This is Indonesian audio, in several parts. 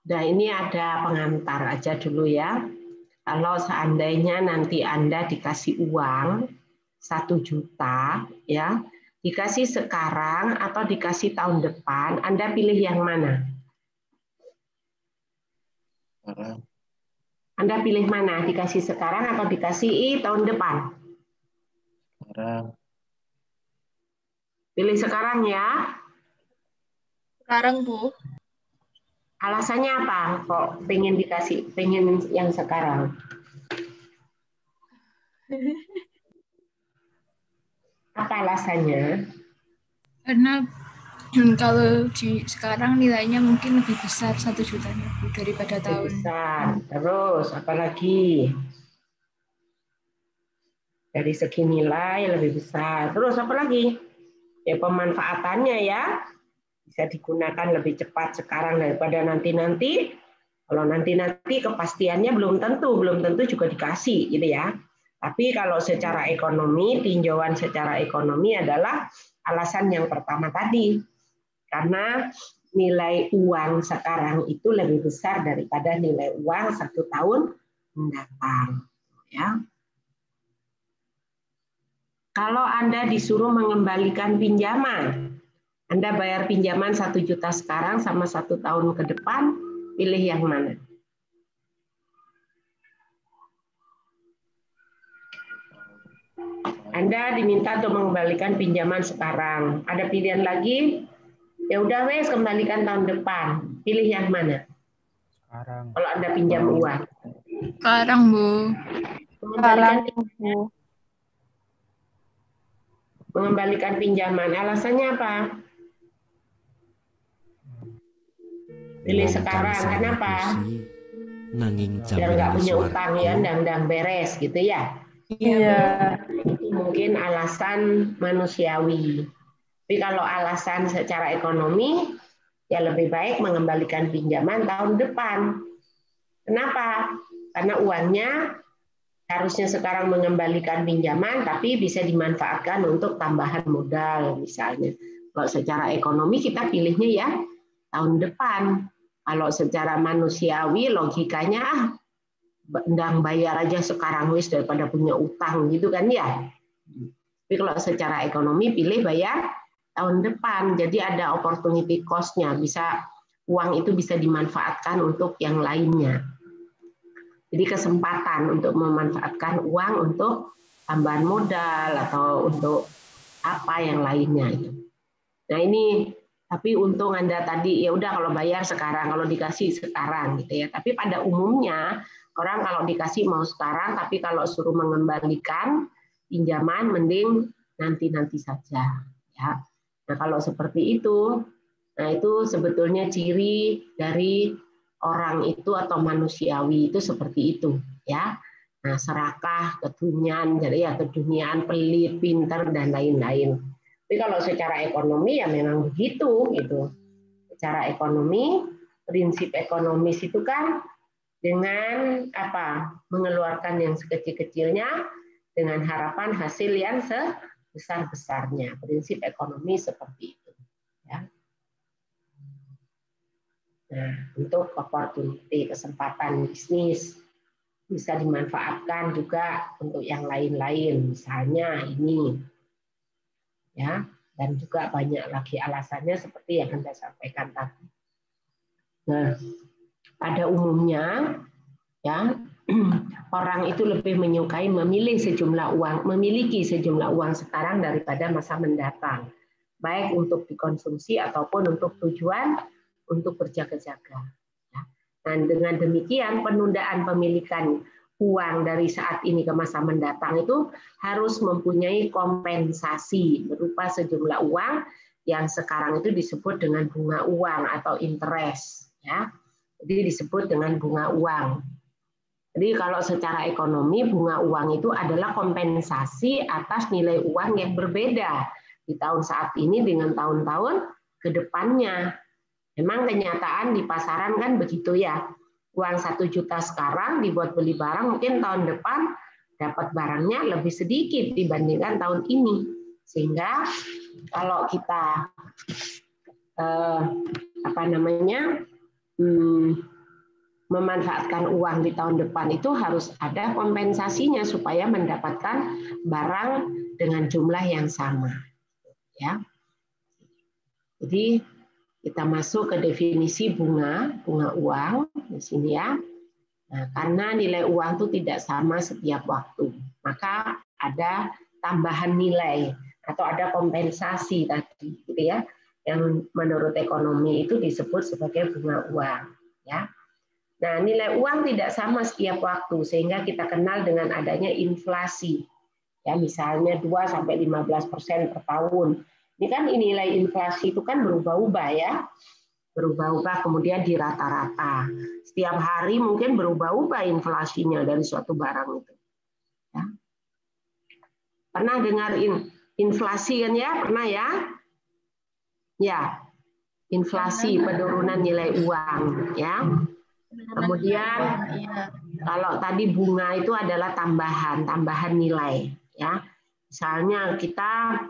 Nah, ini ada pengantar aja dulu ya. Kalau seandainya nanti Anda dikasih uang 1 juta, ya, dikasih sekarang atau dikasih tahun depan, Anda pilih yang mana? Anda pilih mana? Dikasih sekarang atau dikasih tahun depan? Sekarang. Pilih sekarang ya. Sekarang, Bu. Alasannya apa? Kok pengen dikasih, pengen yang sekarang? Apa alasannya? Karena kalau di sekarang nilainya mungkin lebih besar 1 jutanya, Bu, daripada Lebih tahun. besar. Terus apalagi? Dari segi nilai lebih besar. Terus apa lagi? Ya pemanfaatannya ya. Bisa digunakan lebih cepat sekarang daripada nanti-nanti. Kalau nanti-nanti kepastiannya belum tentu juga dikasih gitu ya. Tapi kalau secara ekonomi, tinjauan secara ekonomi adalah alasan yang pertama tadi. Karena nilai uang sekarang itu lebih besar daripada nilai uang 1 tahun mendatang. Ya. Kalau Anda disuruh mengembalikan pinjaman, Anda bayar pinjaman 1 juta sekarang sama 1 tahun ke depan, pilih yang mana? Anda diminta untuk mengembalikan pinjaman sekarang. Ada pilihan lagi? Ya udah wes kembalikan tahun depan. Pilih yang mana? Sekarang. Kalau Anda pinjam uang. Sekarang, Bu. Mengembalikan Bu. Mengembalikan pinjaman. Alasannya apa? Pilih sekarang. Kenapa? Biar nggak punya utang ya, ndang-ndang beres gitu ya. Iya. Itu mungkin alasan manusiawi. Tapi kalau alasan secara ekonomi, ya lebih baik mengembalikan pinjaman tahun depan. Kenapa? Karena uangnya harusnya sekarang mengembalikan pinjaman, tapi bisa dimanfaatkan untuk tambahan modal misalnya. Kalau secara ekonomi kita pilihnya ya tahun depan. Kalau secara manusiawi logikanya ndang bayar aja sekarang wis daripada punya utang gitu kan ya. Tapi kalau secara ekonomi pilih bayar tahun depan. Jadi ada opportunity cost-nya, bisa uang itu bisa dimanfaatkan untuk yang lainnya. Jadi kesempatan untuk memanfaatkan uang untuk tambahan modal atau untuk apa yang lainnya. Nah ini tapi untung Anda tadi ya udah kalau bayar sekarang, kalau dikasih sekarang gitu ya. Tapi pada umumnya orang kalau dikasih mau sekarang, tapi kalau suruh mengembalikan pinjaman mending nanti-nanti saja ya. Nah, kalau seperti itu, nah itu sebetulnya ciri dari orang itu atau manusiawi itu seperti itu ya. Nah, serakah, kedunian, jadi ya kedunian, pelit, pintar dan lain-lain. Tapi kalau secara ekonomi ya memang begitu gitu. Secara ekonomi, prinsip ekonomis itu kan dengan apa? Mengeluarkan yang sekecil-kecilnya dengan harapan hasil yang sebesar-besarnya. Prinsip ekonomi seperti itu ya. Nah, untuk opportunity, kesempatan bisnis bisa dimanfaatkan juga untuk yang lain-lain, misalnya ini, ya, dan juga banyak lagi alasannya seperti yang Anda sampaikan tadi. Nah, pada umumnya, ya, orang itu lebih menyukai memiliki sejumlah uang sekarang daripada masa mendatang, baik untuk dikonsumsi ataupun untuk tujuan untuk berjaga-jaga. Dan dengan demikian penundaan pemilikan uang dari saat ini ke masa mendatang itu harus mempunyai kompensasi berupa sejumlah uang yang sekarang itu disebut dengan bunga uang atau interest. Ya. Jadi disebut dengan bunga uang. Jadi kalau secara ekonomi bunga uang itu adalah kompensasi atas nilai uang yang berbeda di tahun saat ini dengan tahun-tahun ke depannya. Memang kenyataan di pasaran kan begitu ya. Uang 1 juta sekarang dibuat beli barang, mungkin tahun depan dapat barangnya lebih sedikit dibandingkan tahun ini. Sehingga kalau kita memanfaatkan uang di tahun depan itu harus ada kompensasinya supaya mendapatkan barang dengan jumlah yang sama. Ya. Jadi kita masuk ke definisi bunga uang di sini ya. Nah, karena nilai uang itu tidak sama setiap waktu, maka ada tambahan nilai atau ada kompensasi tadi, gitu ya, yang menurut ekonomi itu disebut sebagai bunga uang. Ya. Nah, nilai uang tidak sama setiap waktu, sehingga kita kenal dengan adanya inflasi. Ya, misalnya 2-15% per tahun. Ini kan nilai inflasi itu kan berubah-ubah ya. Berubah-ubah kemudian di rata-rata. Setiap hari mungkin berubah-ubah inflasinya dari suatu barang itu. Ya. Pernah dengar inflasi kan ya? Pernah ya? Ya, inflasi penurunan nilai uang. Ya. Kemudian kalau tadi bunga itu adalah tambahan nilai. Ya. Misalnya kita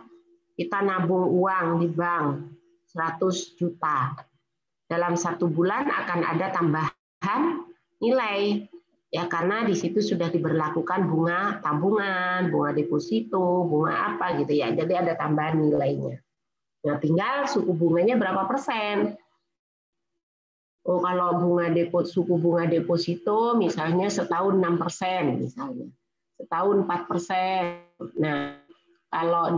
nabung uang di bank 100 juta. Dalam 1 bulan akan ada tambahan nilai ya, karena di situ sudah diberlakukan bunga tabungan, bunga deposito, bunga apa gitu ya. Jadi ada tambahan nilainya. Nah, tinggal suku bunganya berapa persen. Oh, kalau suku bunga deposito misalnya setahun 6% misalnya. Setahun 4%. Nah, kalau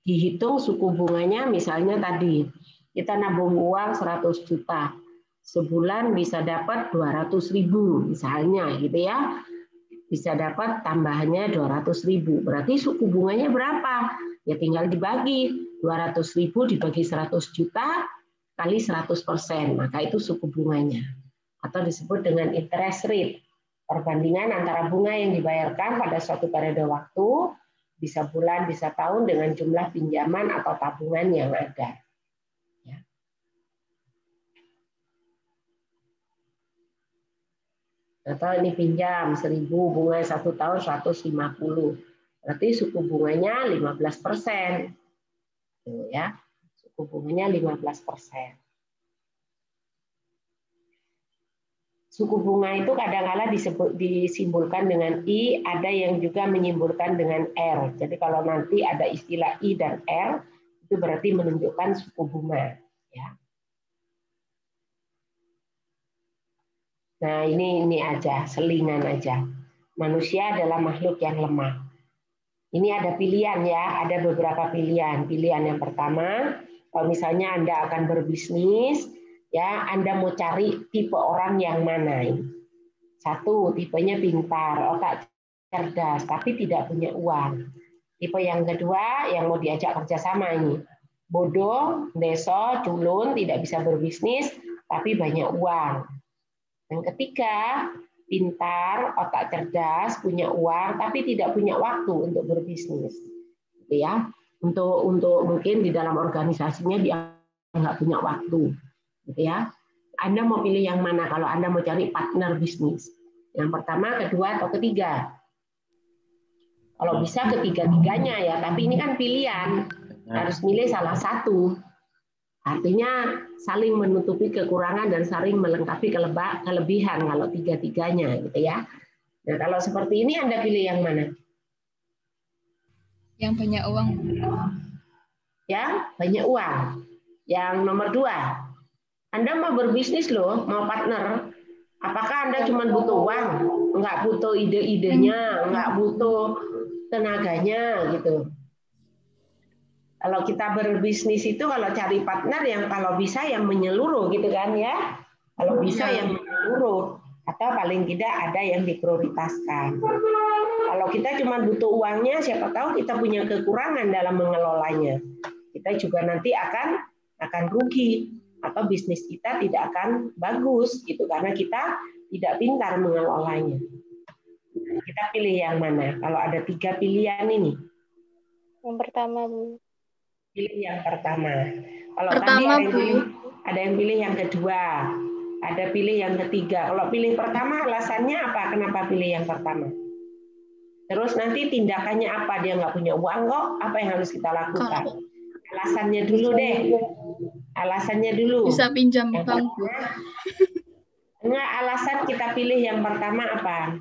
dihitung suku bunganya misalnya tadi kita nabung uang 100 juta, sebulan bisa dapat 200.000 misalnya gitu ya, bisa dapat tambahannya 200.000, berarti suku bunganya berapa? Ya tinggal dibagi 200.000 dibagi 100 juta kali 100%, maka itu suku bunganya, atau disebut dengan interest rate, perbandingan antara bunga yang dibayarkan pada suatu periode waktu, bisa bulan, bisa tahun, dengan jumlah pinjaman atau tabungan yang ada. Ya. Atau ini pinjam 1.000, bunga 1 tahun 150. Berarti suku bunganya 15%. Ya. Suku bunganya 15%. Suku bunga itu kadang-kala disimbolkan dengan I, ada yang juga menyimbolkan dengan R. Jadi kalau nanti ada istilah I dan R, itu berarti menunjukkan suku bunga. Ya. Nah ini aja, selingan aja. Manusia adalah makhluk yang lemah. Ini ada pilihan ya, ada beberapa pilihan. Pilihan yang pertama, kalau misalnya Anda akan berbisnis, ya, Anda mau cari tipe orang yang mana? Satu, tipenya pintar, otak cerdas, tapi tidak punya uang. Tipe yang kedua, yang mau diajak kerjasama ini, bodoh, deso, culun, tidak bisa berbisnis, tapi banyak uang. Yang ketiga, pintar, otak cerdas, punya uang, tapi tidak punya waktu untuk berbisnis. Gitu ya. Untuk mungkin di dalam organisasinya dia nggak punya waktu. Gitu ya. Anda mau pilih yang mana kalau Anda mau cari partner bisnis? Yang pertama, kedua, atau ketiga? Kalau bisa ketiga-tiganya ya, tapi ini kan pilihan. Harus milih salah satu. Artinya saling menutupi kekurangan dan saling melengkapi kelebihan kalau tiga-tiganya gitu ya. Nah, kalau seperti ini Anda pilih yang mana? Yang banyak uang. Yang banyak uang. Yang nomor 2. Anda mau berbisnis loh, mau partner. Apakah Anda cuma butuh uang? Enggak butuh ide-idenya, enggak butuh tenaganya gitu. Kalau kita berbisnis itu kalau cari partner yang kalau bisa yang menyeluruh gitu kan ya. Kalau bisa yang menyeluruh atau paling tidak ada yang diprioritaskan. Kalau kita cuma butuh uangnya, siapa tahu kita punya kekurangan dalam mengelolanya. Kita juga nanti akan rugi atau bisnis kita tidak akan bagus gitu karena kita tidak pintar mengelolanya. Kita pilih yang mana? Kalau ada 3 pilihan ini. Yang pertama, Bu. Pilih yang pertama. Kalau tadi ada yang pilih yang kedua, ada pilih yang ketiga. Kalau pilih pertama alasannya apa? Kenapa pilih yang pertama? Terus nanti tindakannya apa? Dia nggak punya uang kok, apa yang harus kita lakukan? Alasannya dulu deh. Alasannya dulu. Bisa pinjam Yang bank, Bu. Enggak, alasan kita pilih yang pertama apa?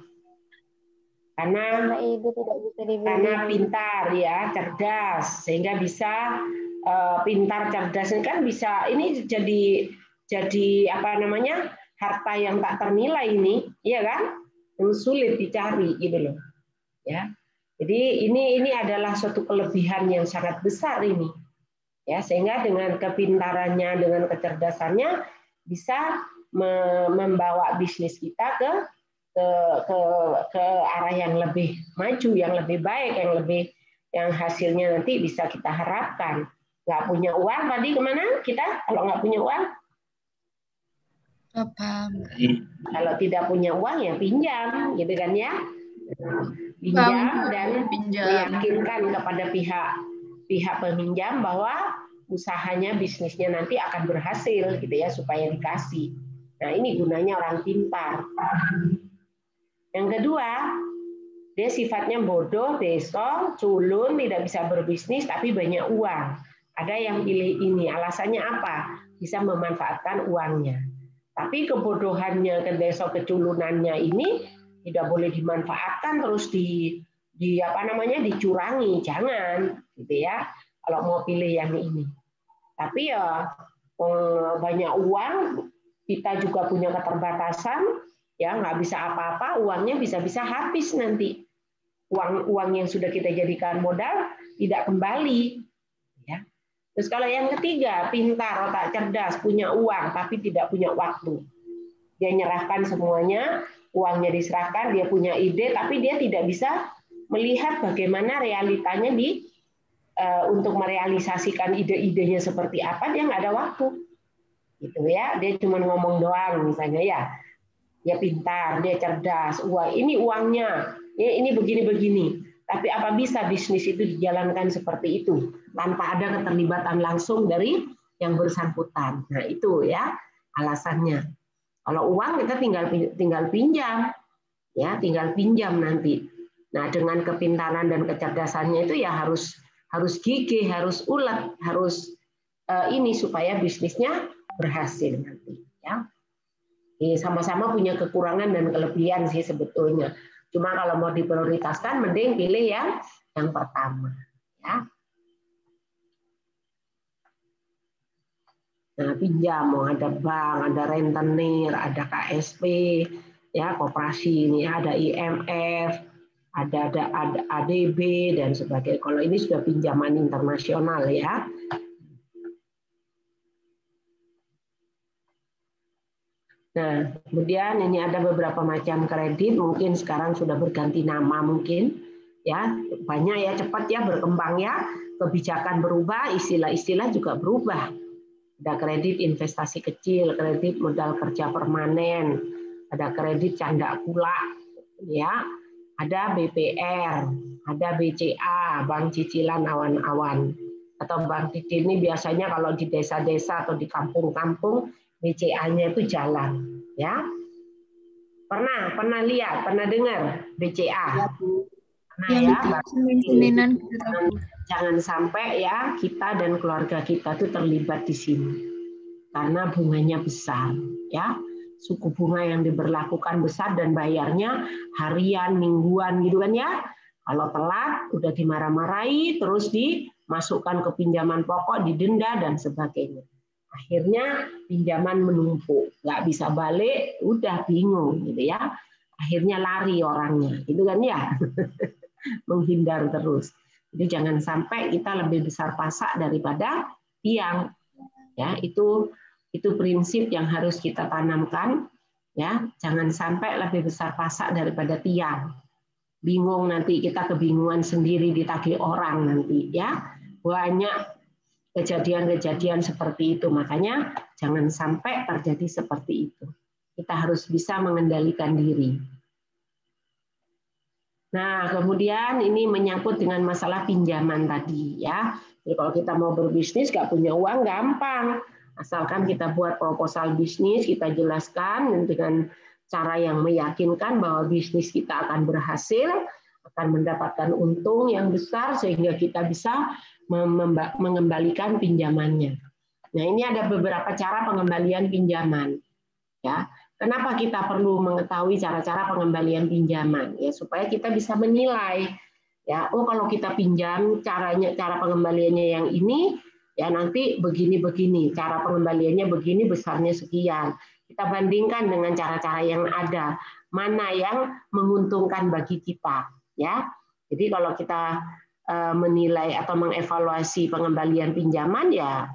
Karena ide tidak bisa dibeli. Karena pintar ya, cerdas, sehingga bisa pintar cerdas ini kan bisa ini jadi apa namanya harta yang tak ternilai ini, iya kan? Yang sulit dicari gitu loh, ya. Jadi ini adalah suatu kelebihan yang sangat besar ini, ya sehingga dengan kepintarannya, dengan kecerdasannya bisa membawa bisnis kita ke arah yang lebih maju, yang lebih baik, yang hasilnya nanti bisa kita harapkan. Nggak punya uang tadi kemana kita kalau nggak punya uang? Apa? Kalau tidak punya uang ya pinjam, gitu kan ya? Pinjam dan meyakinkan kepada pihak peminjam bahwa usahanya, bisnisnya nanti akan berhasil, gitu ya, supaya dikasih. Nah ini gunanya orang pintar. Yang kedua, dia sifatnya bodoh, deso, culun, tidak bisa berbisnis, tapi banyak uang. Ada yang pilih ini, alasannya apa? Bisa memanfaatkan uangnya. Tapi kebodohannya, kedeso, keculunannya ini tidak boleh dimanfaatkan terus dicurangi, jangan, gitu ya. Kalau mau pilih yang ini. Tapi ya banyak uang, kita juga punya keterbatasan, ya nggak bisa apa-apa, uangnya bisa-bisa habis nanti. Uang yang sudah kita jadikan modal tidak kembali. Ya. Terus kalau yang ketiga, pintar, otak cerdas, punya uang tapi tidak punya waktu. Dia nyerahkan semuanya, uangnya diserahkan, dia punya ide tapi dia tidak bisa melihat bagaimana realitanya untuk merealisasikan ide-idenya seperti apa, dia nggak ada waktu. Gitu ya, dia cuma ngomong doang misalnya ya. Dia pintar, dia cerdas, ini uangnya, ini begini-begini. Tapi apa bisa bisnis itu dijalankan seperti itu tanpa ada keterlibatan langsung dari yang bersangkutan? Nah itu ya alasannya. Kalau uang kita tinggal pinjam, ya tinggal pinjam nanti. Nah dengan kepintaran dan kecerdasannya itu ya harus gigih, harus ulet, harus ini supaya bisnisnya berhasil nanti. Ya. Sama-sama punya kekurangan dan kelebihan sih sebetulnya. Cuma kalau mau diprioritaskan, mending pilih yang pertama. Ya. Nah, pinjam, mau ada bank, ada rentenir, ada KSP, ya koperasi ini, ada IMF, ada ADB dan sebagainya. Kalau ini sudah pinjaman internasional ya. Nah, kemudian ini ada beberapa macam kredit, mungkin sekarang sudah berganti nama mungkin, ya banyak ya, cepat ya berkembang ya, kebijakan berubah, istilah-istilah juga berubah. Ada kredit investasi kecil, kredit modal kerja permanen, ada kredit canda kula, ya, ada BPR, ada BCA, bank cicilan awan-awan, atau bank cicil ini biasanya kalau di desa-desa atau di kampung-kampung BCA-nya itu jalan, ya. Pernah lihat, pernah dengar BCA? Nah, ya, jangan sampai ya kita dan keluarga kita itu terlibat di sini, karena bunganya besar, ya. Suku bunga yang diberlakukan besar dan bayarnya harian, mingguan, gitu kan ya. Kalau telat, udah dimarah-marahi, terus dimasukkan ke pinjaman pokok, didenda dan sebagainya. Akhirnya pinjaman menumpuk, nggak bisa balik, udah bingung gitu ya. Akhirnya lari orangnya, gitu kan ya, menghindar terus. Jadi jangan sampai kita lebih besar pasak daripada tiang. Ya, itu prinsip yang harus kita tanamkan. Ya, jangan sampai lebih besar pasak daripada tiang. Bingung nanti kita kebingungan sendiri ditagih orang nanti ya. Banyak kejadian-kejadian seperti itu, makanya jangan sampai terjadi seperti itu. Kita harus bisa mengendalikan diri. Nah, kemudian ini menyangkut dengan masalah pinjaman tadi ya. Jadi kalau kita mau berbisnis nggak punya uang gampang, asalkan kita buat proposal bisnis, kita jelaskan dengan cara yang meyakinkan bahwa bisnis kita akan berhasil, akan mendapatkan untung yang besar sehingga kita bisa mengembalikan pinjamannya. Nah, ini ada beberapa cara pengembalian pinjaman. Ya, kenapa kita perlu mengetahui cara-cara pengembalian pinjaman? Ya, supaya kita bisa menilai. Ya, oh kalau kita pinjam cara pengembaliannya yang ini, ya nanti begini-begini, cara pengembaliannya begini, besarnya sekian. Kita bandingkan dengan cara-cara yang ada, mana yang menguntungkan bagi kita. Ya, jadi kalau kita menilai atau mengevaluasi pengembalian pinjaman, ya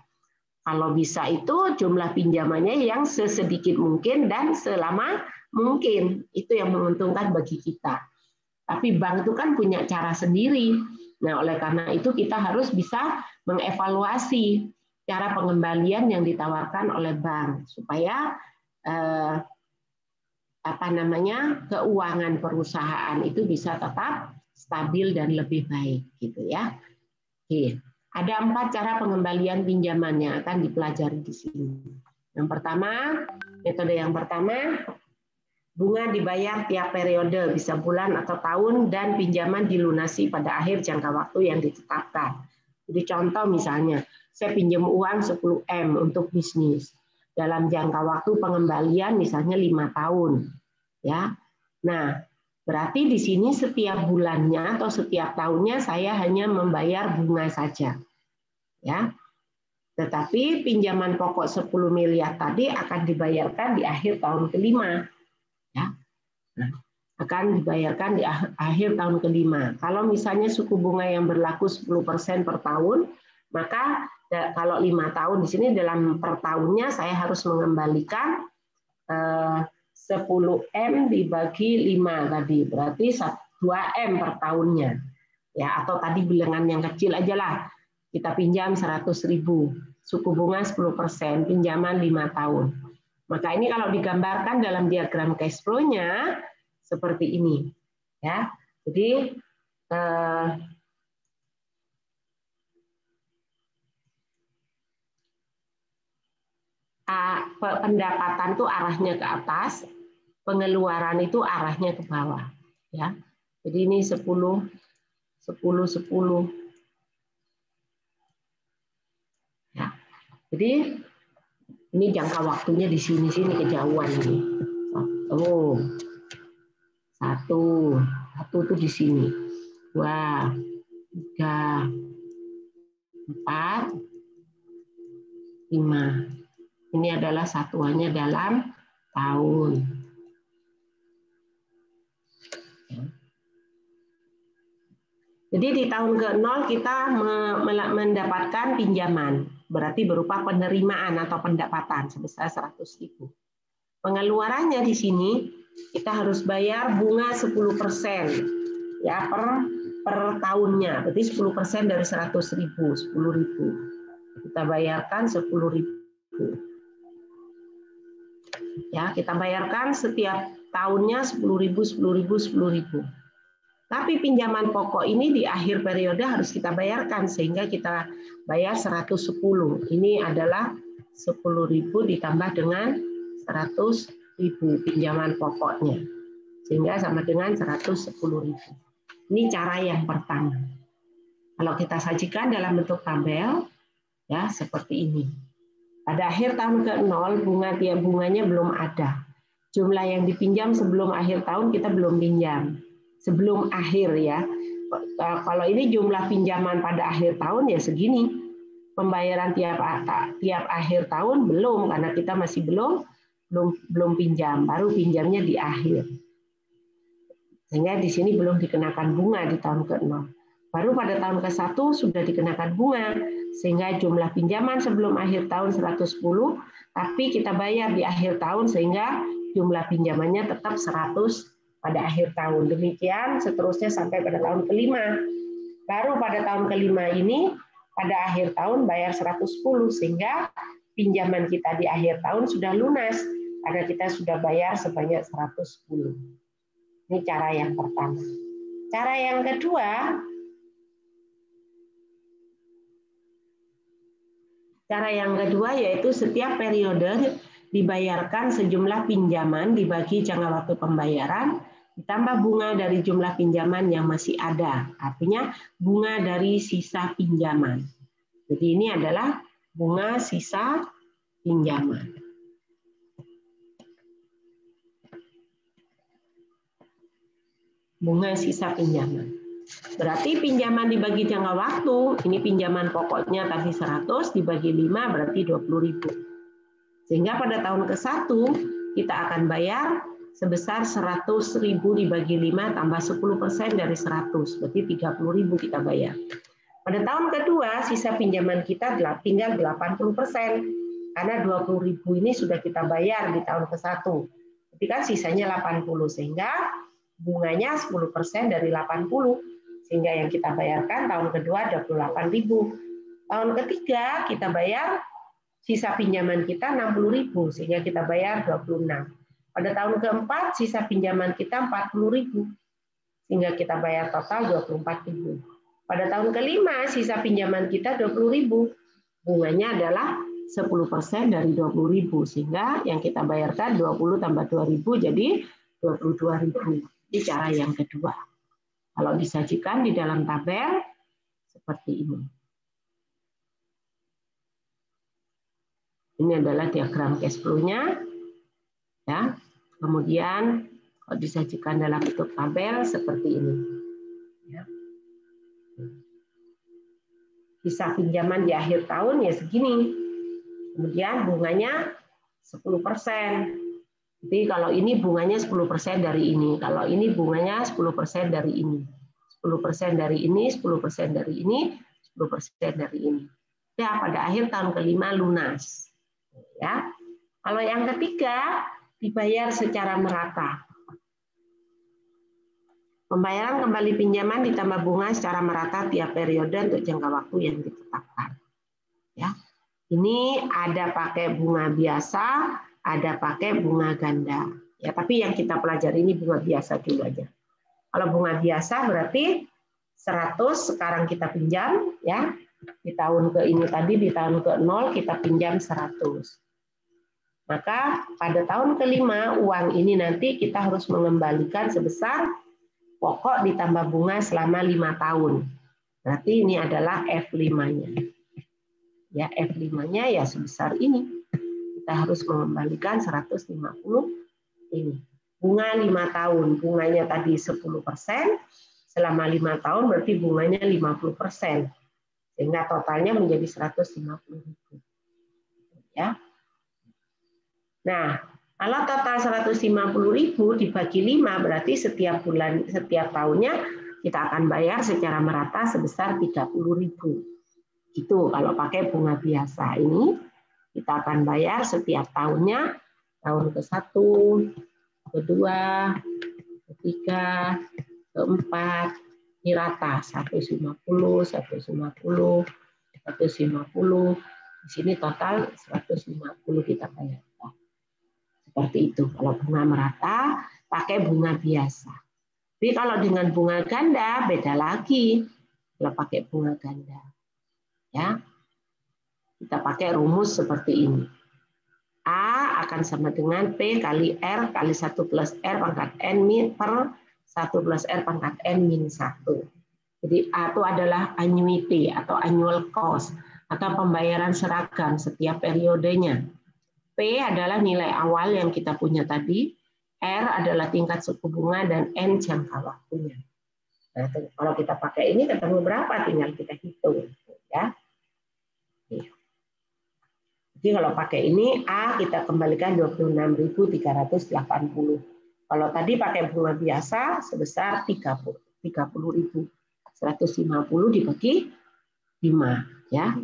kalau bisa itu jumlah pinjamannya yang sesedikit mungkin dan selama mungkin, itu yang menguntungkan bagi kita. Tapi bank itu kan punya cara sendiri. Nah, oleh karena itu kita harus bisa mengevaluasi cara pengembalian yang ditawarkan oleh bank supaya keuangan perusahaan itu bisa tetap stabil dan lebih baik, gitu ya. Oke. Ada 4 cara pengembalian pinjaman yang akan dipelajari di sini. Yang pertama, metode yang pertama, bunga dibayar tiap periode, bisa bulan atau tahun, dan pinjaman dilunasi pada akhir jangka waktu yang ditetapkan. Jadi contoh misalnya, saya pinjam uang 10M untuk bisnis. Dalam jangka waktu pengembalian misalnya 5 tahun. Ya. Nah, berarti di sini setiap bulannya atau setiap tahunnya saya hanya membayar bunga saja. Ya. Tetapi pinjaman pokok 10 miliar tadi akan dibayarkan di akhir tahun kelima. Ya. Nah, akan dibayarkan di akhir tahun kelima. Kalau misalnya suku bunga yang berlaku 10% per tahun, maka kalau 5 tahun di sini dalam per tahunnya saya harus mengembalikan 10M dibagi 5 tadi, berarti 2M per tahunnya. Ya, atau tadi bilangan yang kecil aja lah. Kita pinjam 100.000, suku bunga 10%, pinjaman 5 tahun. Maka ini kalau digambarkan dalam diagram cash flow-nya seperti ini. Ya. Jadi pendapatan itu arahnya ke atas, pengeluaran itu arahnya ke bawah, ya. Jadi ini 10 10. Ya. Jadi ini jangka waktunya di sini kejauhan ini. Satu itu di sini. 2, 3, 4, 5. Ini adalah satuannya dalam tahun. Jadi di tahun ke-0 kita mendapatkan pinjaman, berarti berupa penerimaan atau pendapatan sebesar 100.000. Pengeluarannya di sini kita harus bayar bunga 10% ya per tahunnya, berarti 10% dari 100.000, 10.000. Kita bayarkan 10.000. Ya, kita bayarkan setiap tahunnya 10.000, 10.000, 10.000. Tapi pinjaman pokok ini di akhir periode harus kita bayarkan sehingga kita bayar 110. Ini adalah 10.000 ditambah dengan 100.000 pinjaman pokoknya. Sehingga sama dengan 110.000. Ini cara yang pertama. Kalau kita sajikan dalam bentuk tabel ya seperti ini. Pada akhir tahun ke-0, tiap bunganya belum ada. Jumlah yang dipinjam sebelum akhir tahun kita belum pinjam. Sebelum akhir ya. Kalau ini jumlah pinjaman pada akhir tahun ya segini. Pembayaran tiap akhir tahun belum, karena kita masih belum pinjam. Baru pinjamnya di akhir. Sehingga di sini belum dikenakan bunga di tahun ke-0. Baru pada tahun ke-1 sudah dikenakan bunga, sehingga jumlah pinjaman sebelum akhir tahun 110, tapi kita bayar di akhir tahun sehingga jumlah pinjamannya tetap 100 pada akhir tahun. Demikian seterusnya sampai pada tahun kelima. Baru pada tahun kelima ini, pada akhir tahun bayar 110, sehingga pinjaman kita di akhir tahun sudah lunas, karena kita sudah bayar sebanyak 110. Ini cara yang pertama. Cara yang kedua, yaitu setiap periode dibayarkan sejumlah pinjaman dibagi jangka waktu pembayaran ditambah bunga dari jumlah pinjaman yang masih ada. Artinya bunga dari sisa pinjaman. Jadi ini adalah bunga sisa pinjaman. Bunga sisa pinjaman. Berarti pinjaman dibagi jangka waktu, ini pinjaman pokoknya tadi 100 dibagi 5 berarti 20.000. Sehingga pada tahun ke-1 kita akan bayar sebesar 100.000 dibagi 5 tambah 10% dari 100, berarti 30.000 kita bayar. Pada tahun kedua sisa pinjaman kita tinggal 80%, karena 20.000 ini sudah kita bayar di tahun ke-1. Jadi kan sisanya 80, sehingga bunganya 10% dari 80. Sehingga yang kita bayarkan tahun kedua 28.000. Tahun ketiga kita bayar sisa pinjaman kita 60.000, sehingga kita bayar 26. Pada tahun keempat sisa pinjaman kita 40.000, sehingga kita bayar total 24.000. Pada tahun kelima sisa pinjaman kita 20.000, bunganya adalah 10% dari 20.000, sehingga yang kita bayarkan 20 tambah 2.000 jadi 22.000. Ini cara yang kedua. Kalau disajikan di dalam tabel seperti ini. Ini adalah diagram cash flow-nya. Ya. Kemudian kalau disajikan dalam bentuk tabel seperti ini. Ya. Sisa pinjaman di akhir tahun ya segini. Kemudian bunganya 10%. Jadi kalau ini bunganya 10% dari ini, kalau ini bunganya 10% dari ini, 10% dari ini, 10% dari ini, 10% dari ini. Ya, pada akhir tahun kelima lunas. Ya, kalau yang ketiga dibayar secara merata. Pembayaran kembali pinjaman ditambah bunga secara merata tiap periode untuk jangka waktu yang ditetapkan. Ya, ini ada pakai bunga biasa, ada pakai bunga ganda. Ya, tapi yang kita pelajari ini bunga biasa dulu aja. Kalau bunga biasa berarti 100 sekarang kita pinjam, ya. Di tahun ke ini tadi di tahun ke-0 kita pinjam 100. Maka pada tahun kelima uang ini nanti kita harus mengembalikan sebesar pokok ditambah bunga selama 5 tahun. Berarti ini adalah F5-nya. Ya, F5-nya ya sebesar ini. Kita harus mengembalikan 150 ini. Bunga 5 tahun, bunganya tadi 10%, selama 5 tahun berarti bunganya 50%. Sehingga totalnya menjadi 150.000. Ya. Nah, kalau total 150.000 dibagi 5 berarti setiap bulan, setiap tahunnya kita akan bayar secara merata sebesar 30.000. Itu kalau pakai bunga biasa ini. Kita akan bayar setiap tahunnya, tahun ke-1, kedua, ketiga, keempat, ini rata 150, 150, 150. Di sini total 150 kita bayar. Seperti itu. Kalau bunga merata, pakai bunga biasa. Tapi kalau dengan bunga ganda beda lagi. Kalau pakai bunga ganda, ya. Kita pakai rumus seperti ini. A akan sama dengan P kali R kali 1 plus R pangkat N per 1 plus R pangkat N min 1. Jadi A itu adalah annuity atau annual cost atau pembayaran seragam setiap periodenya. P adalah nilai awal yang kita punya tadi. R adalah tingkat suku bunga dan N jangka waktunya. Nah, kalau kita pakai ini ketemu berapa tinggal kita hitung. Ya. Jadi kalau pakai ini A kita kembalikan 26.380. Kalau tadi pakai bunga biasa sebesar 30.000. 150 dibagi 5, ya.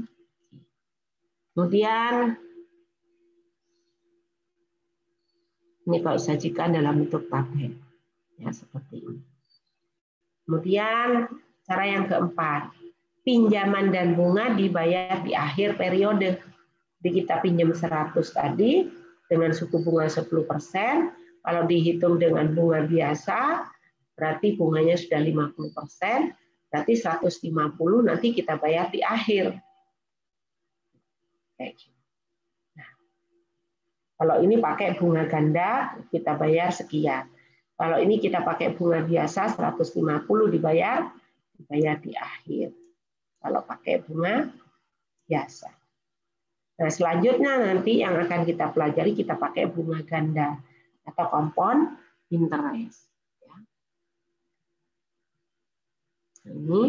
Kemudian ini kalau sajikan dalam bentuk tabel, ya seperti ini. Kemudian cara yang keempat, pinjaman dan bunga dibayar di akhir periode. Jadi kita pinjam 100 tadi dengan suku bunga 10%. Kalau dihitung dengan bunga biasa, berarti bunganya sudah 50%. Berarti 150 nanti kita bayar di akhir. Nah, kalau ini pakai bunga ganda, kita bayar sekian. Kalau ini kita pakai bunga biasa 150 dibayar di akhir. Kalau pakai bunga biasa. Nah, selanjutnya nanti yang akan kita pelajari kita pakai bunga ganda atau compound interest. Ya. Ini.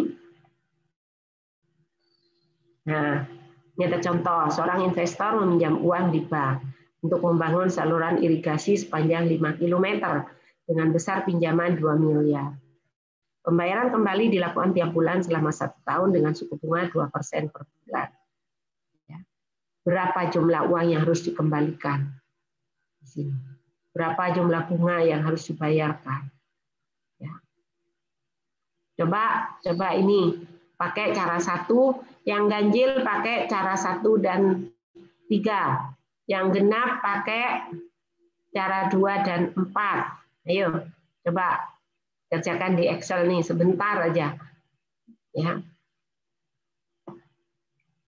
Nah, ini ada contoh, seorang investor meminjam uang di bank untuk membangun saluran irigasi sepanjang 5 km dengan besar pinjaman 2 miliar. Pembayaran kembali dilakukan tiap bulan selama 1 tahun dengan suku bunga 2% per bulan. Ya. Berapa jumlah uang yang harus dikembalikan? Di sini. Berapa jumlah bunga yang harus dibayarkan? Ya. Coba ini pakai cara 1, yang ganjil pakai cara 1 dan 3, yang genap pakai cara 2 dan 4. Ayo, coba kerjakan di Excel nih sebentar aja. Ya.